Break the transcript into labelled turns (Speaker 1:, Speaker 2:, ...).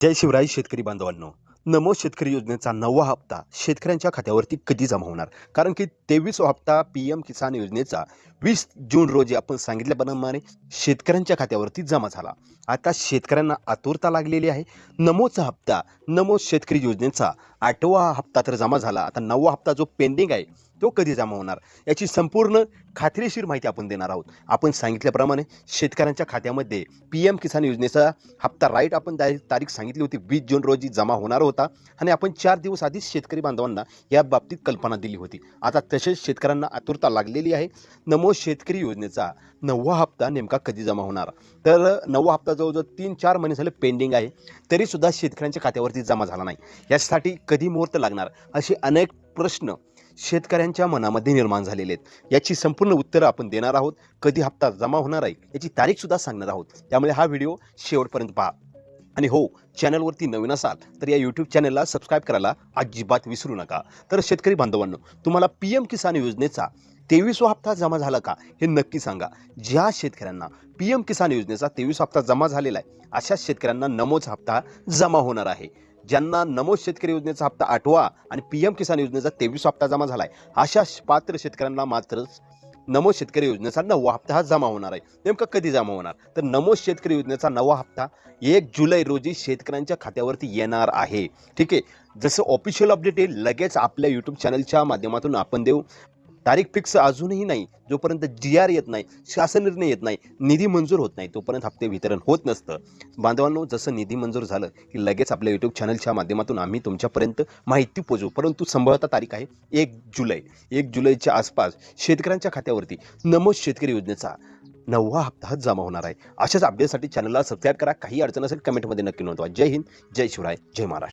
Speaker 1: जय शिवराय शेतकरी बांधवांनो. नमो शेतकरी योजनेचा 9वा हप्ता शेतकऱ्यांच्या खात्यावरती कधी जमा होणार? कारण की 23वा हप्ता पीएम किसान योजनेचा 20 जून रोजी आपण सांगितल्याप्रमाणे शेतकऱ्यांच्या खात्यावरती जमा झाला. आता शेतकऱ्यांना आतुरता लागलेली आहे. नमोचा हप्ता, नमो शेतकरी योजनेचा 8वा हप्ता तर जमा झाला. आता 9वा हप्ता जो पेंडिंग आहे तो कधी जमा होणार याची संपूर्ण खात्रीशीर माहिती आपण देणार आहोत. आपण सांगितल्याप्रमाणे शेतकऱ्यांच्या खात्यामध्ये पीएम किसान योजनेचा हप्ता राईट आपण तारीख सांगितली होती 20 जून रोजी जमा होणार होता आणि आपण 4 दिवस आधीच शेतकरी बांधवांना या बाबतीत कल्पना दिली होती. आता तसेच शेतकऱ्यांना आतुरता लागलेली आहे. नमो शेतकरी योजनेचा 9वा हप्ता नेमका कधी जमा होणार? तर 9वा हप्ता जवळजवळ 3-4 महिने झाले पेंडिंग आहे, तरीसुद्धा शेतकऱ्यांच्या खात्यावरती जमा झाला नाही. यासाठी कधी मुहूर्त लागणार असे अनेक प्रश्न शेतकऱ्यांच्या मनामध्ये निर्माण झालेले आहेत. याची संपूर्ण उत्तरं आपण देणार आहोत. कधी हप्ता जमा होणार आहे याची तारीखसुद्धा सांगणार आहोत. त्यामुळे हा व्हिडिओ शेवटपर्यंत पहा. आणि हो, चॅनलवरती नवीन असाल तर या यूट्यूब चॅनलला सबस्क्राईब करायला अजिबात विसरू नका. तर शेतकरी बांधवांनो, तुम्हाला पीएम किसान योजनेचा 23वा हप्ता जमा झाला का हे नक्की सांगा. ज्या शेतकऱ्यांना पीएम किसान योजनेचा 23वा हप्ता जमा झालेला आहे अशा शेतकऱ्यांना नमोचा हप्ता जमा होणार आहे. ज्यांना नमो शेतकरी योजनेचा हप्ता 8वा आणि पीएम किसान योजनेचा 23वा हप्ता जमा झाला आहे अशा पात्र शेतकऱ्यांना मात्र नमो शेतकरी योजनेचा 9वा हप्ता हा जमा होणार आहे. नेमका कधी जमा होणार? तर नमो शेतकरी योजनेचा 9वा हप्ता 1 जुलै रोजी शेतकऱ्यांच्या खात्यावरती येणार आहे. ठीक आहे. जसं ऑफिशियल अपडेट येईल लगेच आपल्या यूट्यूब चॅनलच्या माध्यमातून आपण देऊ. तारीख फिक्स अजूनही नाही. जोपर्यंत GR येत नाही, शासन निर्णय येत नाही, निधी मंजूर होत नाही, तोपर्यंत हप्ते वितरण होत नसतं. बांधवांनो, जसं निधी मंजूर झालं की लगेच आपल्या यूट्यूब चॅनलच्या माध्यमातून आम्ही तुमच्यापर्यंत माहिती पोहोचवू. परंतु संभवतः तारीख आहे 1 जुलै. 1 जुलैच्या आसपास शेतकऱ्यांच्या खात्यावरती नमो शेतकरी योजनेचा 9वा हप्ता जमा होणार आहे. अशाच अपडेटसाठी चॅनलला सबस्क्राईब करा. काही अडचण असेल कमेंटमध्ये नक्की नोंदवा. जय हिंद, जय शिवराय, जय महाराष्ट्र.